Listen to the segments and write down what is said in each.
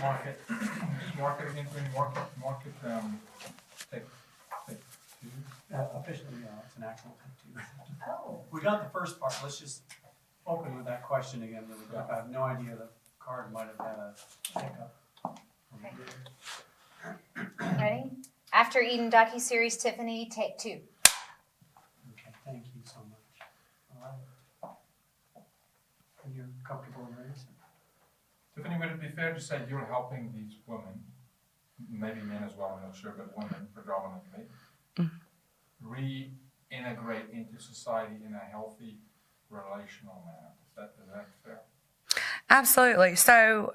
market, take two. Officially, it's an actual take two. Oh. We got the first part. Let's just open with that question again really quick. I have no idea the card might have had a hiccup. Ready? After Eden docuseries, Tiffany, take two. Okay, thank you so much. All right. Are you comfortable and ready? Tiffany, would it be fair to say you're helping these women, maybe men as well, I'm not sure, but women predominantly, reintegrate into society in a healthy relational manner? Is that fair? Absolutely. So,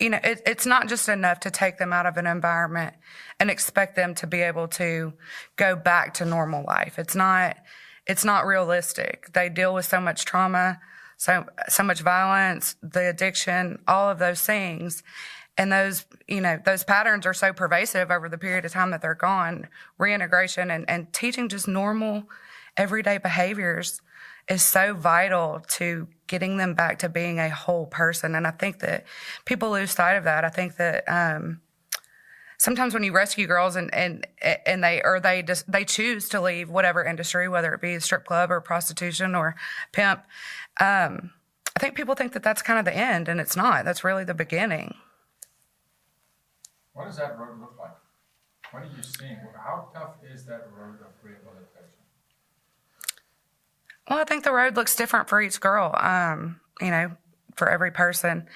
it's not just enough to take them out of an environment and expect them to be able to go back to normal life. It's not realistic. They deal with so much trauma, so much violence, the addiction, all of those things. And those patterns are so pervasive over the period of time that they're gone. Reintegration and teaching just normal, everyday behaviors is so vital to getting them back to being a whole person. And I think that people lose sight of that. I think that sometimes when you rescue girls and they choose to leave whatever industry, whether it be a strip club or prostitution or pimp, I think people think that that's kind of the end, and it's not. That's really the beginning. What does that road look like? What are you seeing? How tough is that road of rehabilitation? Well, I think the road looks different for each girl, for every person.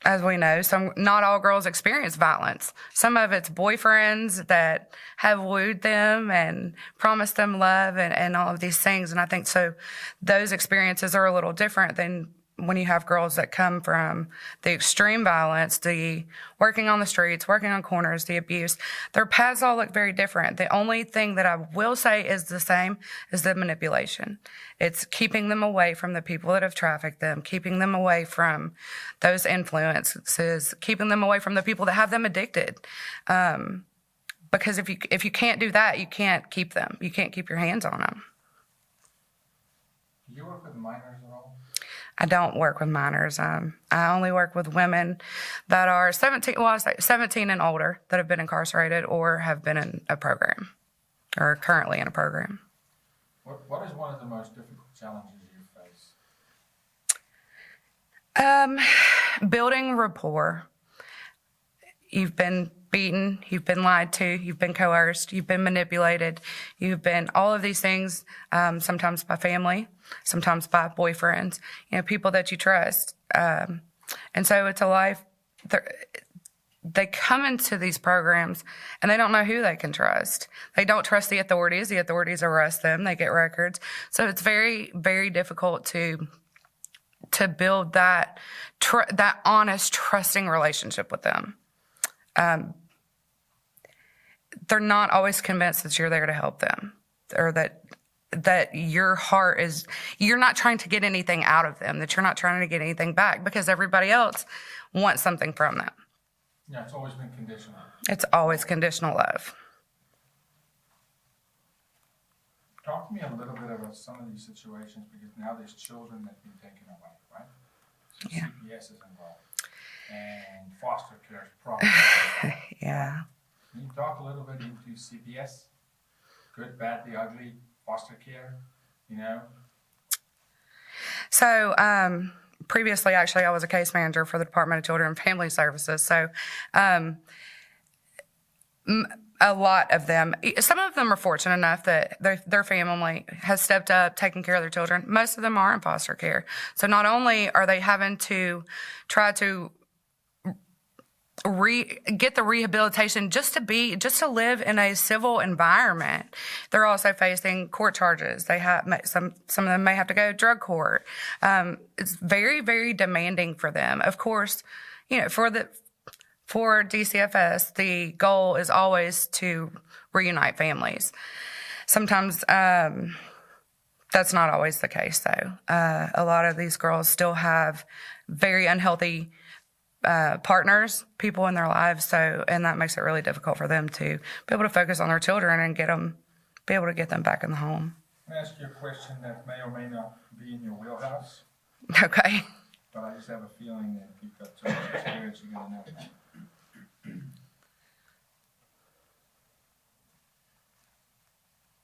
As we know, not all girls experience violence. Some of it's boyfriends that have wooed them and promised them love and all of these things. And I think so those experiences are a little different than when you have girls that come from the extreme violence, the working on the streets, working on corners, the abuse. Their paths all look very different. The only thing that I will say is the same is the manipulation. It's keeping them away from the people that have trafficked them, keeping them away from those influences, keeping them away from the people that have them addicted. Because if you can't do that, you can't keep them. You can't keep your hands on them. Do you work with minors at all? I don't work with minors. I only work with women that are 17 and older that have been incarcerated or have been in a program or are currently in a program. What is one of the most difficult challenges you face? Building rapport. You've been beaten, you've been lied to, you've been coerced, you've been manipulated, you've been all of these things, sometimes by family, sometimes by boyfriends, people that you trust. And so it's a life, they come into these programs and they don't know who they can trust. They don't trust the authorities arrest them, they get records. So it's very, very difficult to build that honest, trusting relationship with them. They're not always convinced that you're there to help them, or that your heart is, you're not trying to get anything out of them, that you're not trying to get anything back, because everybody else wants something from them. Yeah, it's always been conditional. It's always conditional love. Talk to me a little bit about some of these situations, because now there's children that have been taken away, right? So Yeah. CPS is involved, and foster care is probably Yeah. Can you talk a little bit into CPS? Good, bad, the ugly, foster care, So previously, actually, I was a case manager for the Department of Children and Family Services. So a lot of them, some of them are fortunate enough that their family has stepped up, taking care of their children. Most of them are in foster care. So not only are they having to try to get the rehabilitation just to live in a civil environment, they're also facing court charges. They have some of them may have to go to drug court. It's very, very demanding for them. Of course, for DCFS, the goal is always to reunite families. Sometimes that's not always the case, though. A lot of these girls still have very unhealthy partners, people in their lives, and that makes it really difficult for them to be able to focus on their children and be able to get them back in the home. Let me ask you a question that may or may not be in your wheelhouse. Okay. but I just have a feeling that if you've got so much experience, you're gonna know.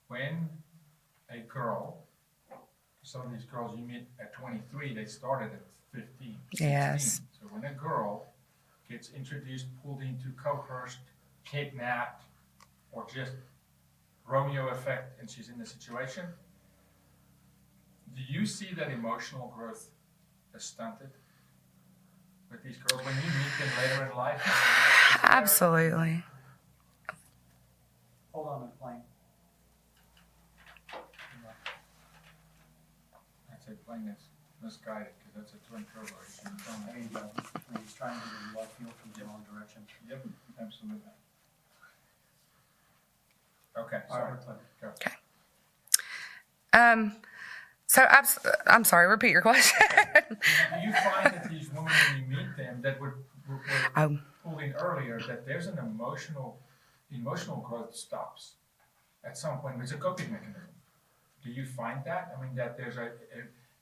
When a girl, some of these girls you meet at 23, they started at 15, 16. Yes. So when a girl gets introduced, pulled into, coerced, kidnapped, or just Romeo effect, and she's in the situation, do you see that emotional growth is stunted with these girls when you meet them later in life? Absolutely. Hold on a plane. I'd say playing is misguided, because that's a twin turbo. You shouldn't tell There me. you go. He's trying to get left field from the wrong direction. Yep, absolutely. Okay, All right, sorry. we're clear. Go. I'm sorry, repeat your question. Do you find that these women, when you meet them, that were Oh. pulled in earlier, that there's an emotional growth stops at some point? It's a coping mechanism. Do you find that? I mean, that there's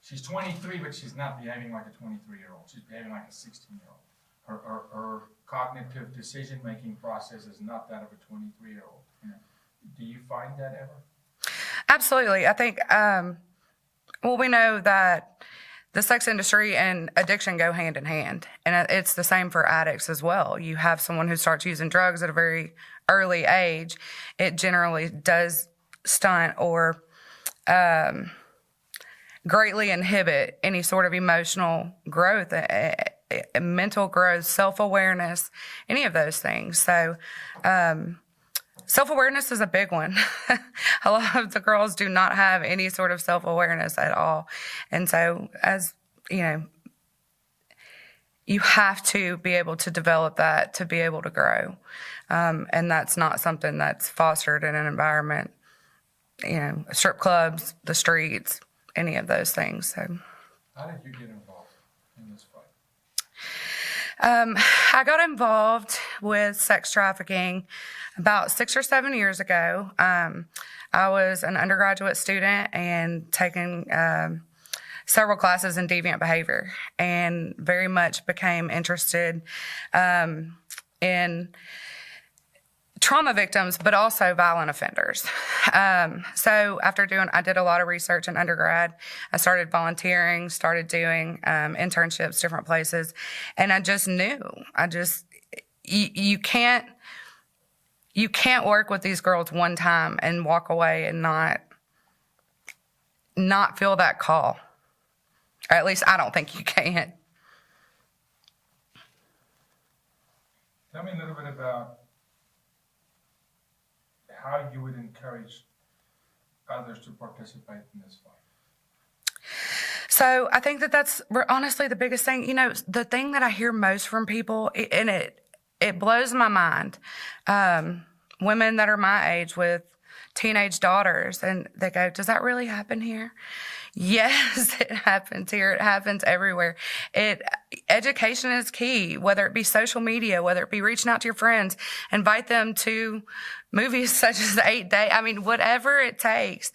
she's 23, but she's not behaving like a 23-year-old. She's behaving like a 16-year-old. Her cognitive decision-making process is not that of a 23-year-old. You know? Do you find that ever? Absolutely. I think, well, we know that the sex industry and addiction go hand in hand. And it's the same for addicts as well. You have someone who starts using drugs at a very early age, it generally does stunt or greatly inhibit any sort of emotional growth, mental growth, self-awareness, any of those things. So, self-awareness is a big one. A lot of the girls do not have any sort of self-awareness at all. And so, as you know, you have to be able to develop that to be able to grow. And that's not something that's fostered in an environment, you know, strip clubs, the streets, any of those things. So, How did you get involved in this fight? I got involved with sex trafficking about 6 or 7 years ago. I was an undergraduate student and taking several classes in deviant behavior, and very much became interested in trauma victims, but also violent offenders. So I did a lot of research in undergrad. I started volunteering, started doing internships, different places, and I just knew, you can't work with these girls one time and walk away and not feel that call. Or at least I don't think you can. Tell me a little bit about how you would encourage others to participate in this fight. So I think that's honestly the biggest thing. You know, the thing that I hear most from people, and it blows my mind, women that are my age with teenage daughters, and they go, does that really happen here? Yes, it happens here. It happens everywhere. Education is key, whether it be social media, whether it be reaching out to your friends, invite them to movies such as 8 Day. I mean, whatever it takes.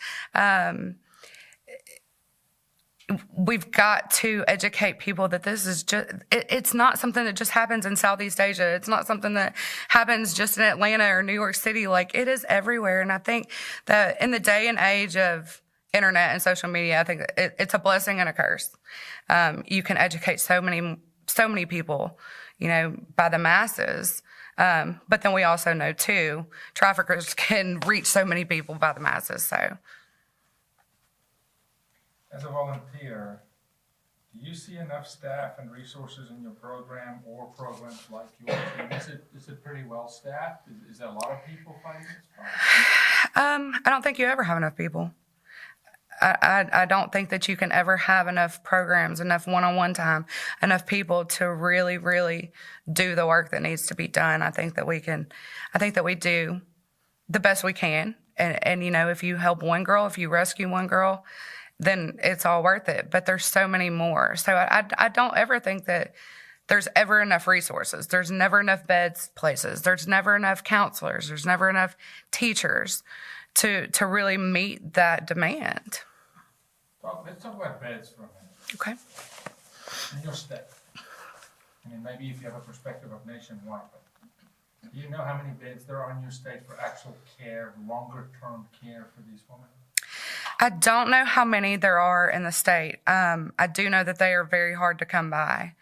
We've got to educate people that this is just, it's not something that just happens in Southeast Asia. It's not something that happens just in Atlanta or New York City. Like, it is everywhere. And I think that in the day and age of internet and social media, I think it's a blessing and a curse. You can educate so many people, you know, by the masses. But then we also know too, traffickers can reach so many people by the masses. So, As a volunteer, do you see enough staff and resources in your program or programs like yours? And is it pretty well staffed? Is there a lot of people fighting this fight? I don't think you ever have enough people. I don't think that you can ever have enough programs, enough one-on-one time, enough people to really, really do the work that needs to be done. I think that we do the best we can. And you know, if you help one girl, if you rescue one girl, then it's all worth it. But there's so many more. So I don't ever think that there's ever enough resources. There's never enough beds places. There's never enough counselors. There's never enough teachers to really meet that demand. Let's talk about beds for a minute. Okay. in your state? And then maybe if you have a perspective of nationwide, but do you know how many beds there are in your state for actual care, longer term care for these women? I don't know how many there are in the state. I do know that they are very hard to come by.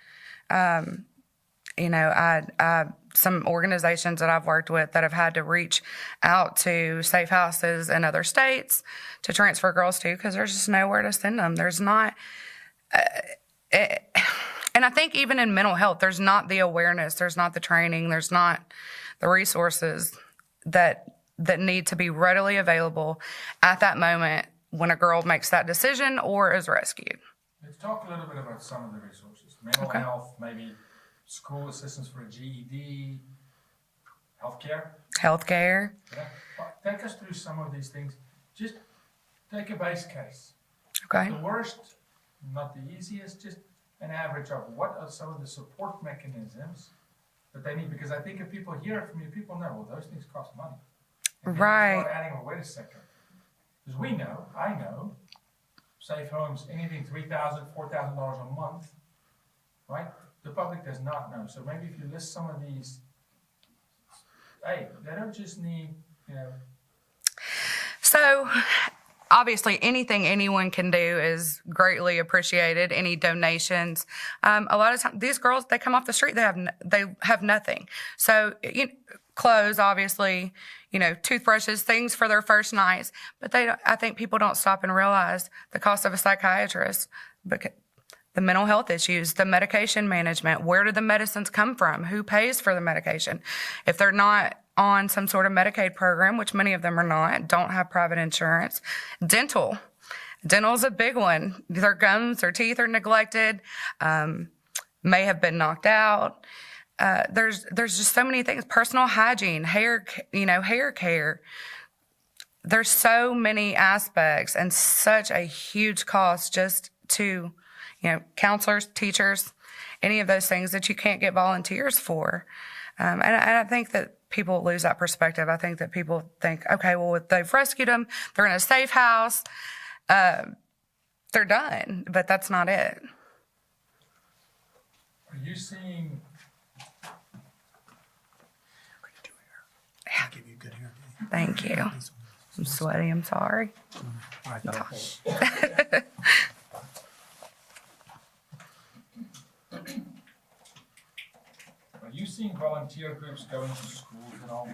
Some organizations that I've worked with that have had to reach out to safe houses in other states to transfer girls to because there's just nowhere to send them. There's not, and I think even in mental health, there's not the awareness, there's not the training, there's not the resources that need to be readily available at that moment when a girl makes that decision or is rescued. Let's talk a little bit about some of the resources. Mental health, maybe school assistance for a GED, healthcare. Healthcare. Yeah. Take us through some of these things. Just take a base case. Okay. The worst, not the easiest, just an average of what are some of the support mechanisms that they need. Because I think if people hear it from you, people know, well, those things cost money. And Right. Then you start adding, well, wait a second. Because I know, safe homes, anything $3,000, $4,000 a month, right? The public does not know. So maybe if you list some of these, hey, they don't just need, So, obviously, anything anyone can do is greatly appreciated. Any donations. A lot of times, these girls, they come off the street, they have nothing. So, clothes, obviously, toothbrushes, things for their first nights. But I think people don't stop and realize the cost of a psychiatrist, because the mental health issues, the medication management, where do the medicines come from? Who pays for the medication? If they're not on some sort of Medicaid program, which many of them are not, don't have private insurance. Dental is a big one. Their gums, their teeth are neglected, may have been knocked out. There's just so many things. Personal hygiene, hair care. There's so many aspects and such a huge cost just to, counselors, teachers, any of those things that you can't get volunteers for. And I think that people lose that perspective. I think that people think, okay, well, if they've rescued them, they're in a safe house, they're done. But that's not it. are you seeing, I'll give you good hair. Thank you. I'm sweaty. I'm sorry. I thought. are you seeing volunteer groups going to schools at all?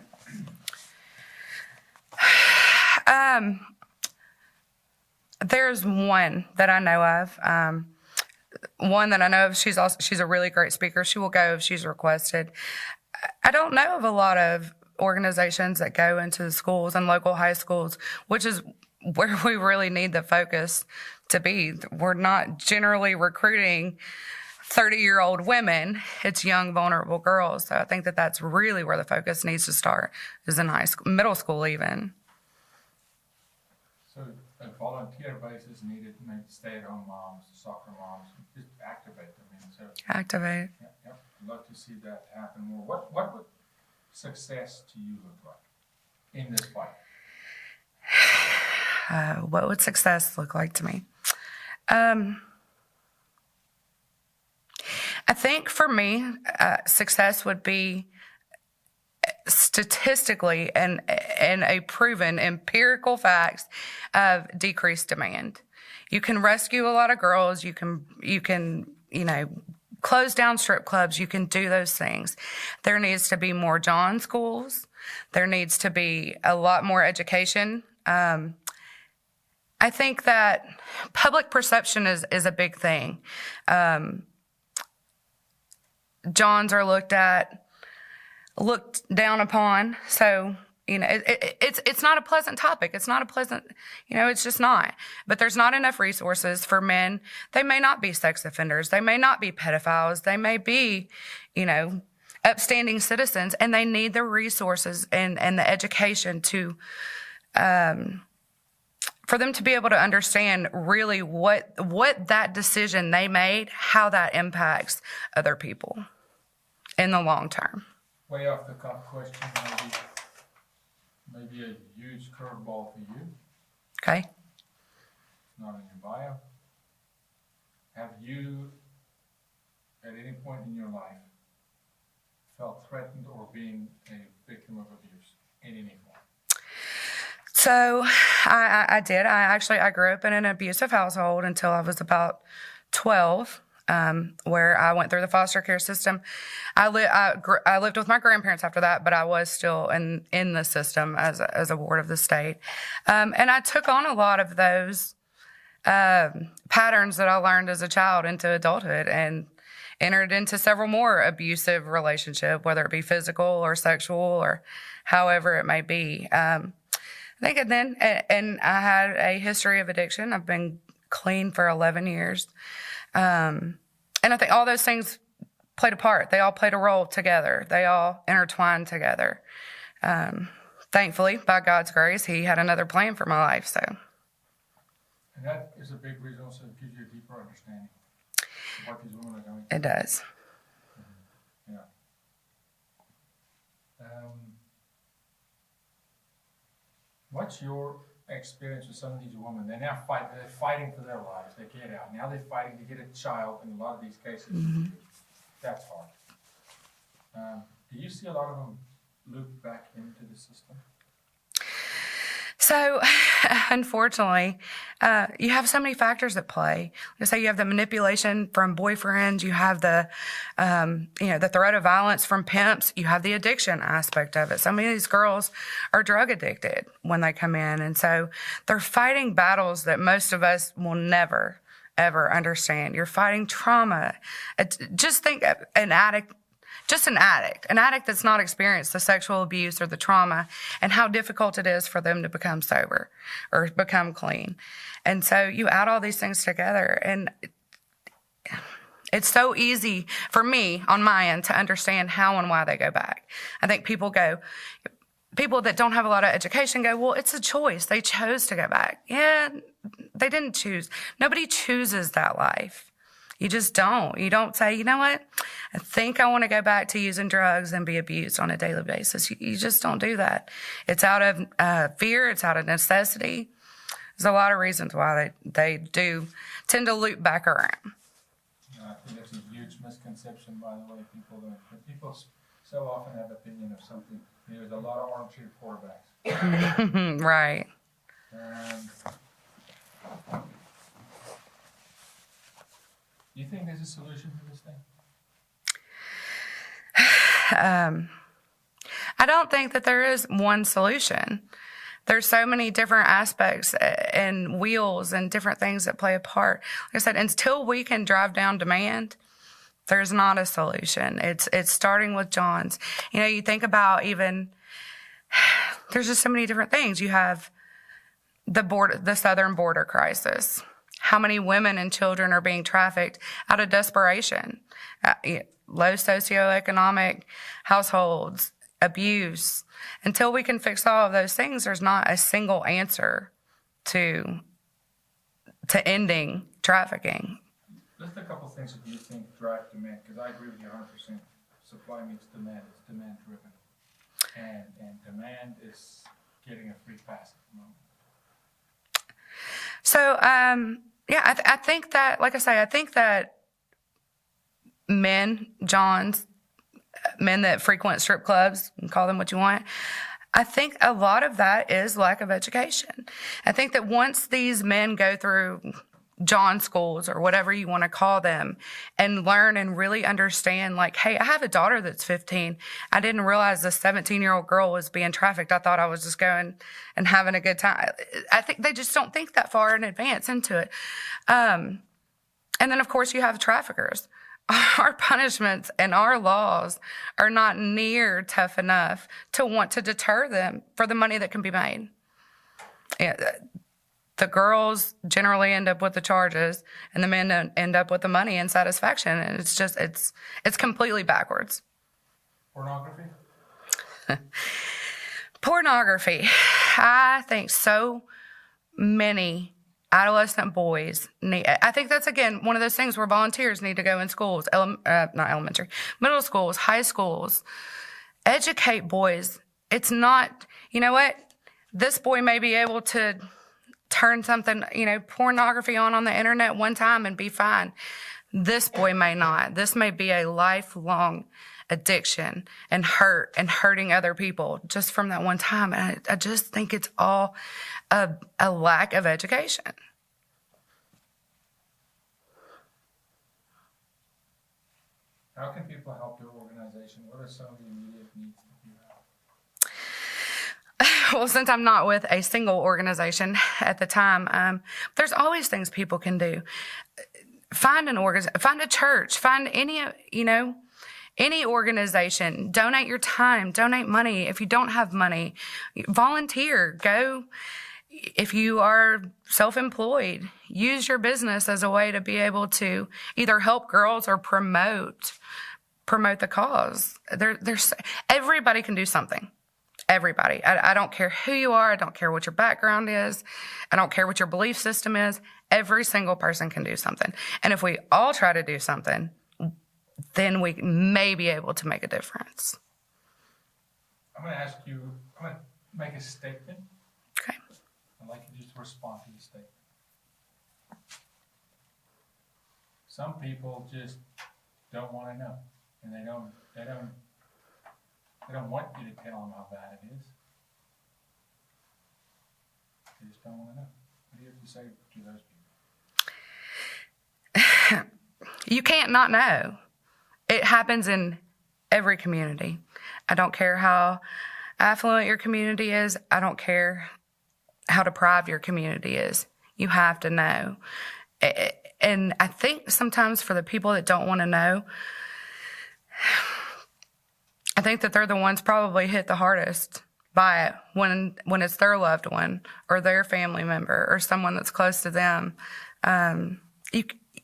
There's one that I know of. One that I know of, she's a really great speaker. She will go if she's requested. I don't know of a lot of organizations that go into the schools and local high schools, which is where we really need the focus to be. We're not generally recruiting 30-year-old women. It's young, vulnerable girls. So I think that that's really where the focus needs to start, is in high school, middle school even. So a volunteer base is needed, maybe stay-at-home moms, soccer moms, just activate them. Activate. I'd love to see that happen more. What would success to you look like in this fight? What would success look like to me? I think for me, success would be statistically and a proven empirical facts of decreased demand. You can rescue a lot of girls. You can close down strip clubs. You can do those things. There needs to be more John schools. There needs to be a lot more education. I think that public perception is a big thing. Johns are looked down upon. So, it's not a pleasant topic. It's not a pleasant, it's just not. But there's not enough resources for men. They may not be sex offenders. They may not be pedophiles. They may be, upstanding citizens, and they need the resources and the education to, for them to be able to understand really what that decision they made, how that impacts other people in the long term. Way off the cuff question, maybe a huge curveball for you. Okay. Not in your bio. Have you at any point in your life felt threatened or being a victim of abuse in any form? So I did. I grew up in an abusive household until I was about 12, where I went through the foster care system. I lived with my grandparents after that, but I was still in the system as a ward of the state. And I took on a lot of those patterns that I learned as a child into adulthood and entered into several more abusive relationships, whether it be physical or sexual or however it may be. I think and I had a history of addiction. I've been clean for 11 years. And I think all those things played a part. They all played a role together. They all intertwined together. Thankfully, by God's grace, He had another plan for my life. So, And that is a big reason also it gives you a deeper understanding of what these women are going through. it does. Yeah. What's your experience with some of these women? They're fighting for their lives. They get out. Now they're fighting to get a child in a lot of these cases. That's hard. Do you see a lot of them loop back into the system? So, unfortunately, you have so many factors at play. Like I say, you have the manipulation from boyfriends. You have the threat of violence from pimps. You have the addiction aspect of it. So many of these girls are drug addicted when they come in. And so they're fighting battles that most of us will never, ever understand. You're fighting trauma. Just think of an addict that's not experienced the sexual abuse or the trauma, and how difficult it is for them to become sober or become clean. And so you add all these things together, and it's so easy for me on my end to understand how and why they go back. I think people that don't have a lot of education go, well, it's a choice. They chose to go back. Yeah, they didn't choose. Nobody chooses that life. You just don't. You don't say, you know what? I think I want to go back to using drugs and be abused on a daily basis. You just don't do that. It's out of fear. It's out of necessity. There's a lot of reasons why they do tend to loop back around. I think that's a huge misconception, by the way. People so often have opinion of something. There's a lot of armchair quarterbacks. Right. Do you think there's a solution to this thing? I don't think that there is one solution. There's so many different aspects and wheels and different things that play a part. Like I said, until we can drive down demand, there's not a solution. It's starting with Johns. You think about there's just so many different things. You have the southern border crisis. How many women and children are being trafficked out of desperation? Low socioeconomic households, abuse. Until we can fix all of those things, there's not a single answer to ending trafficking. List a couple things that you think drive demand, because I agree with you 100%. Supply meets demand. It's demand driven. And demand is getting a free pass at the moment. So, I think that, like I say, I think that men that frequent strip clubs, and call them what you want, I think a lot of that is lack of education. I think that once these men go through John schools or whatever you want to call them and learn and really understand, like, hey, I have a daughter that's 15. I didn't realize this 17-year-old girl was being trafficked. I thought I was just going and having a good time. I think they just don't think that far in advance into it. And then, of course, you have traffickers. Our punishments and our laws are not near tough enough to want to deter them for the money that can be made. The girls generally end up with the charges, and the men end up with the money and satisfaction. And it's just, it's completely backwards. Pornography? Pornography. I think so many adolescent boys need, I think that's, again, one of those things where volunteers need to go in schools, not elementary, middle schools, high schools, educate boys. It's not, you know what, this boy may be able to turn something, pornography on the internet one time and be fine. This boy may not. This may be a lifelong addiction and hurting other people just from that one time. And I just think it's all a lack of education. How can people help your organization? What are some of the immediate needs that you have? Well, since I'm not with a single organization at the time, there's always things people can do. Find a church, find any organization. Donate your time, donate money. If you don't have money, volunteer. Go. If you are self-employed, use your business as a way to be able to either help girls or promote the cause. There's everybody can do something. Everybody. I don't care who you are. I don't care what your background is. I don't care what your belief system is. Every single person can do something. And if we all try to do something, then we may be able to make a difference. I'm going to make a statement. Okay. I'd like you just to respond to the statement. Some people just don't want to know, and they don't want you to tell them how bad it is. They just don't want to know. What do you have to say to those people? You can't not know. It happens in every community. I don't care how affluent your community is. I don't care how deprived your community is. You have to know. And I think sometimes for the people that don't want to know, I think that they're the ones probably hit the hardest by it when it's their loved one or their family member or someone that's close to them.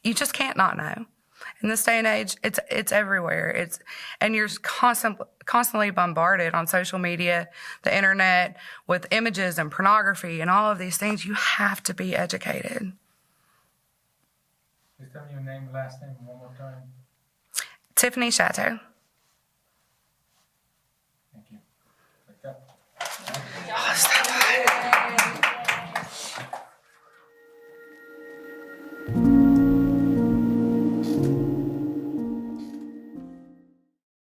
You just can't not know. In this day and age, it's everywhere. And you're constantly bombarded on social media, the internet, with images and pornography and all of these things. You have to be educated. Please tell me your name, last name, one more time. Tiffany Shatto.